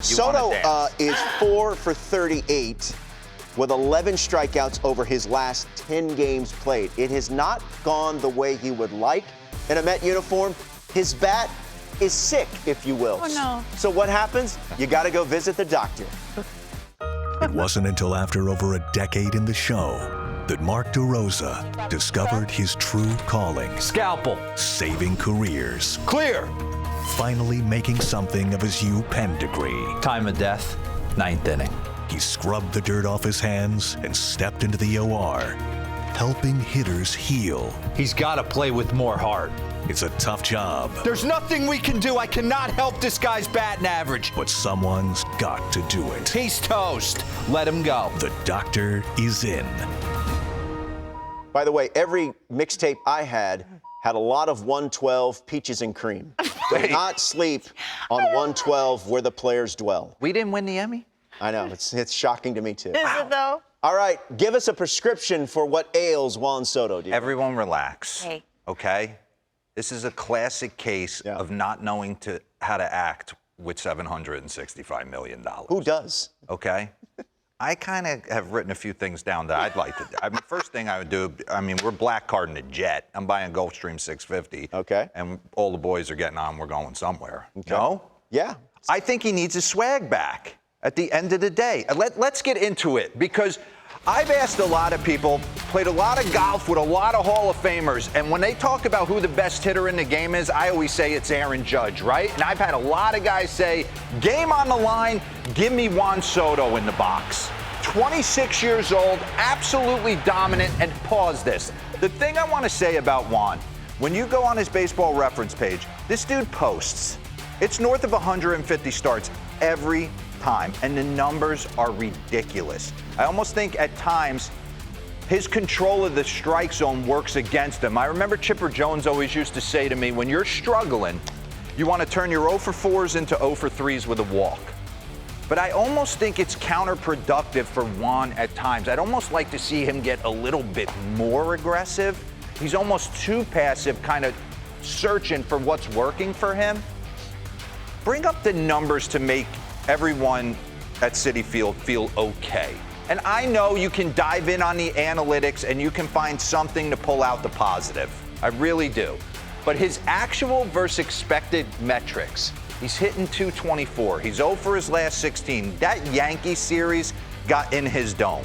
Soto is 4 for 38 with 11 strikeouts over his last 10 games played. It has not gone the way he would like in a Met uniform. His bat is sick, if you will. Oh, no. So what happens? You got to go visit the doctor. It wasn't until after over a decade in the show that Mark DeRosa discovered his true calling. Scalpel. Saving careers. Clear. Finally making something of his U-Penn degree. Time of death, 9th inning. He scrubbed the dirt off his hands and stepped into the OR, helping hitters heal. He's got to play with more heart. It's a tough job. There's nothing we can do. I cannot help this guy's batting average. But someone's got to do it. He's toast. Let him go. The doctor is in. By the way, every mixtape I had a lot of 112 peaches and cream. Do not sleep on 112 where the players dwell. We didn't win the Emmy? I know, it's shocking to me too. Is it though? All right, give us a prescription for what ails Juan Soto, dear. Everyone relax. Hey. Okay? This is a classic case of not knowing how to act with $765 million. Who does? Okay? I kind of have written a few things down that I'd like to do. I mean, first thing I would do, we're black carding a jet. I'm buying a Gulfstream 650. Okay. And all the boys are getting on. We're going somewhere. Okay. No? Yeah. I think he needs his swag back at the end of the day. Let's get into it, because I've asked a lot of people, played a lot of golf with a lot of Hall of Famers, and when they talk about who the best hitter in the game is, I always say it's Aaron Judge, right? And I've had a lot of guys say, game on the line, give me Juan Soto in the box. 26 years old, absolutely dominant, and pause this. The thing I want to say about Juan, when you go on his baseball reference page, this dude posts. It's north of 150 starts every time, and the numbers are ridiculous. I almost think at times his control of the strike zone works against him. I remember Chipper Jones always used to say to me, when you're struggling, you want to turn your 0 for 4s into 0 for 3s with a walk. But I almost think it's counterproductive for Juan at times. I'd almost like to see him get a little bit more aggressive. He's almost too passive, kind of searching for what's working for him. Bring up the numbers to make everyone at Citi Field feel okay. And I know you can dive in on the analytics and you can find something to pull out the positive. I really do. But his actual versus expected metrics, he's hitting 224. He's 0 for his last 16. That Yankee series got in his dome.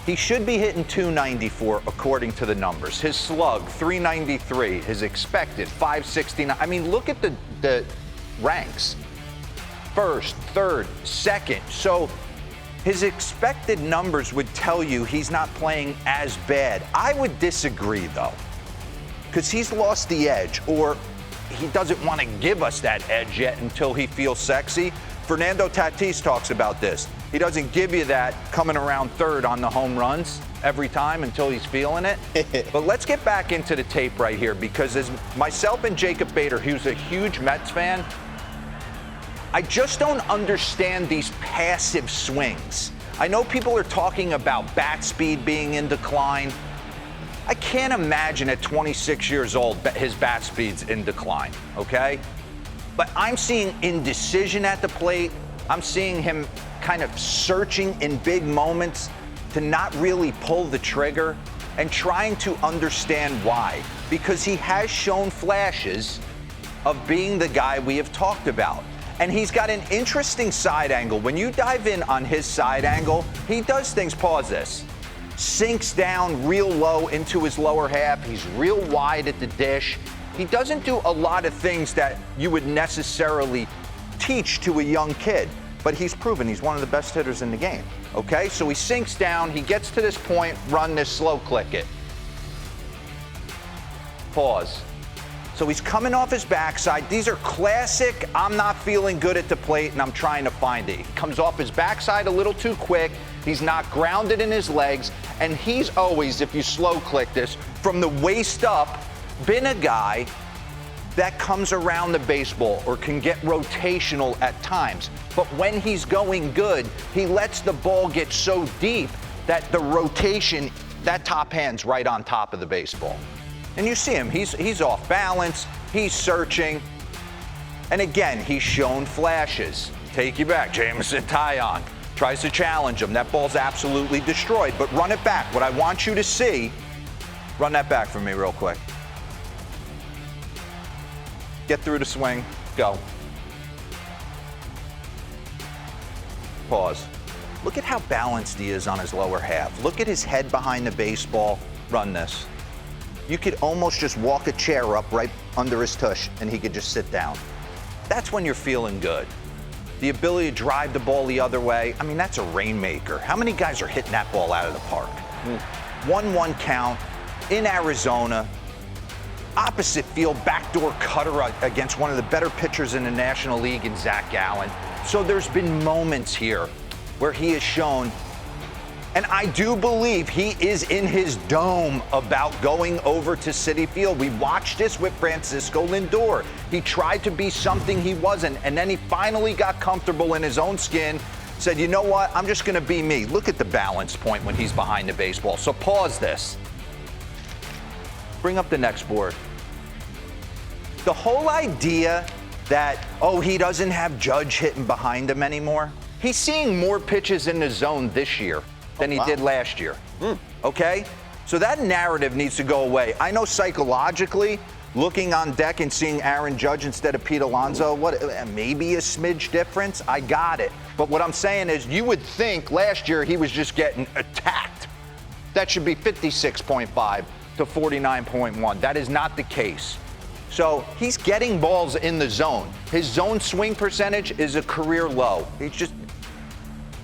He should be hitting 294 according to the numbers. His slug, 393. His expected, 569. I mean, look at the ranks. First, third, second. So his expected numbers would tell you he's not playing as bad. I would disagree, though, because he's lost the edge, or he doesn't want to give us that edge yet until he feels sexy. Fernando Tatis talks about this. He doesn't give you that coming around third on the home runs every time until he's feeling it. But let's get back into the tape right here, because as myself and Jacob Bader, who's a huge Mets fan, I just don't understand these passive swings. I know people are talking about bat speed being in decline. I can't imagine at 26 years old his bat speed's in decline, okay? But I'm seeing indecision at the plate. I'm seeing him kind of searching in big moments to not really pull the trigger, and trying to understand why. Because he has shown flashes of being the guy we have talked about. And he's got an interesting side angle. When you dive in on his side angle, he does things, pause this, sinks down real low into his lower half. He's real wide at the dish. He doesn't do a lot of things that you would necessarily teach to a young kid, but he's proven he's one of the best hitters in the game, okay? So he sinks down, he gets to this point, run this, slow click it. Pause. So he's coming off his backside. These are classic, I'm not feeling good at the plate and I'm trying to find it. He comes off his backside a little too quick. He's not grounded in his legs. And he's always, if you slow click this, from the waist up, been a guy that comes around the baseball or can get rotational at times. But when he's going good, he lets the ball get so deep that the rotation, that top hand's right on top of the baseball. And you see him, he's off balance, he's searching. And again, he's shown flashes. take you back. Jameson Taillon tries to challenge him. That ball's absolutely destroyed, but run it back. What I want you to see, run that back for me real quick. Get through the swing, go. Pause. Look at how balanced he is on his lower half. Look at his head behind the baseball. Run this. You could almost just walk a chair up right under his tush and he could just sit down. That's when you're feeling good. The ability to drive the ball the other way, I mean, that's a rainmaker. How many guys are hitting that ball out of the park? 1-1 count in Arizona. Opposite field, backdoor cutter against one of the better pitchers in the National League in Zach Gallen. So there's been moments here where he has shown, and I do believe he is in his dome about going over to Citi Field. We watched this with Francisco Lindor. He tried to be something he wasn't, and then he finally got comfortable in his own skin, said, you know what, I'm just gonna be me. Look at the balance point when he's behind the baseball. So pause this. Bring up the next board. The whole idea that, oh, he doesn't have Judge hitting behind him anymore. He's seeing more pitches in the zone this year than he did last year. Okay? So that narrative needs to go away. I know psychologically, looking on deck and seeing Aaron Judge instead of Pete Alonso, maybe a smidge difference. I got it. But what I'm saying is, you would think last year he was just getting attacked. That should be 56.5 to 49.1. That is not the case. So he's getting balls in the zone. His zone swing percentage is a career low. He's just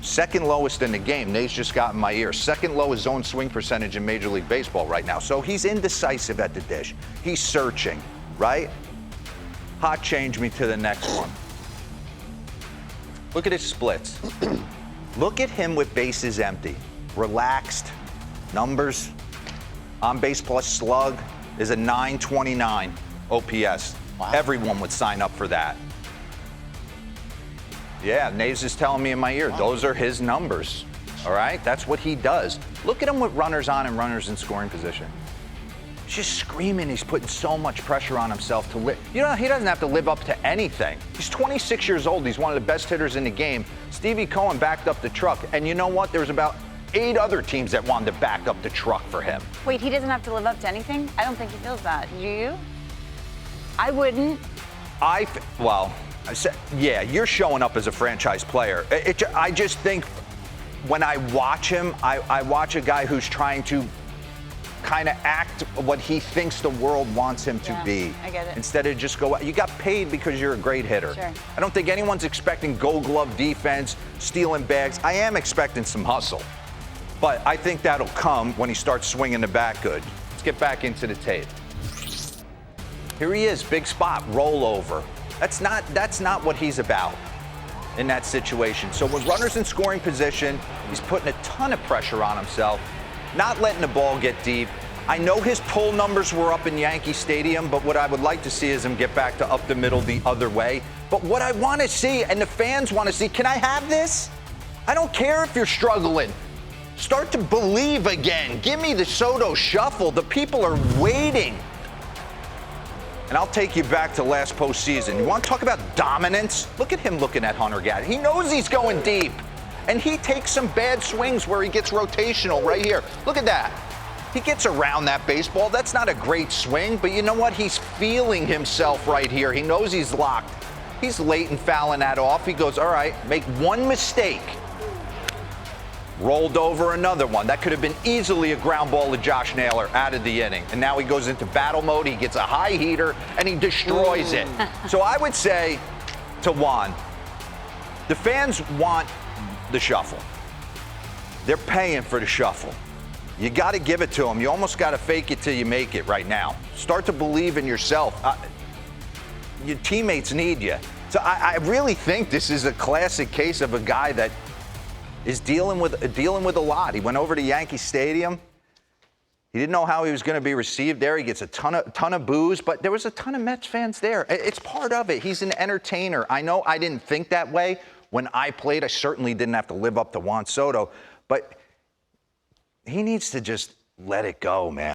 second lowest in the game. Nate's just got in my ear. Second lowest zone swing percentage in Major League Baseball right now. So he's indecisive at the dish. He's searching, right? Hot change me to the next one. Look at his splits. Look at him with bases empty. Relaxed. Numbers. On base plus slug is a 929 OPS. Wow. Everyone would sign up for that. Yeah, Naves is telling me in my ear, those are his numbers. All right, that's what he does. Look at him with runners on and runners in scoring position. He's just screaming. He's putting so much pressure on himself to live. You know, he doesn't have to live up to anything. He's 26 years old. He's one of the best hitters in the game. Stevie Cohen backed up the truck. And you know what? There's about 8 other teams that wanted to back up the truck for him. Wait, he doesn't have to live up to anything? I don't think he feels that. Do you? I wouldn't. Yeah, you're showing up as a franchise player. I just think when I watch him, I watch a guy who's trying to kind of act what he thinks the world wants him to be. I get it. Instead of just go, you got paid because you're a great hitter. Sure. I don't think anyone's expecting gold glove defense, stealing bags. I am expecting some hustle. But I think that'll come when he starts swinging the bat good. Let's get back into the tape. Here he is, big spot, rollover. That's not what he's about in that situation. So with runners in scoring position, he's putting a ton of pressure on himself, not letting the ball get deep. I know his pull numbers were up in Yankee Stadium, but what I would like to see is him get back to up the middle the other way. But what I want to see, and the fans want to see, can I have this? I don't care if you're struggling. Start to believe again. Give me the Soto shuffle. The people are waiting. And I'll take you back to last postseason. You want to talk about dominance? Look at him looking at Hunter Gaddis. He knows he's going deep. And he takes some bad swings where he gets rotational right here. Look at that. He gets around that baseball. That's not a great swing, but you know what? He's feeling himself right here. He knows he's locked. He's late in fouling that off. He goes, all right, make one mistake. Rolled over another one. That could have been easily a ground ball to Josh Naylor out of the inning. And now he goes into battle mode. He gets a high heater, and he destroys it. So I would say to Juan, the fans want the shuffle. They're paying for the shuffle. You got to give it to them. You almost got to fake it till you make it right now. Start to believe in yourself. Your teammates need you. So I really think this is a classic case of a guy that is dealing with a lot. He went over to Yankee Stadium. He didn't know how he was going to be received there. He gets a ton of boos, but there was a ton of Mets fans there. It's part of it. He's an entertainer. I know I didn't think that way when I played. I certainly didn't have to live up to Juan Soto, but he needs to just let it go, man.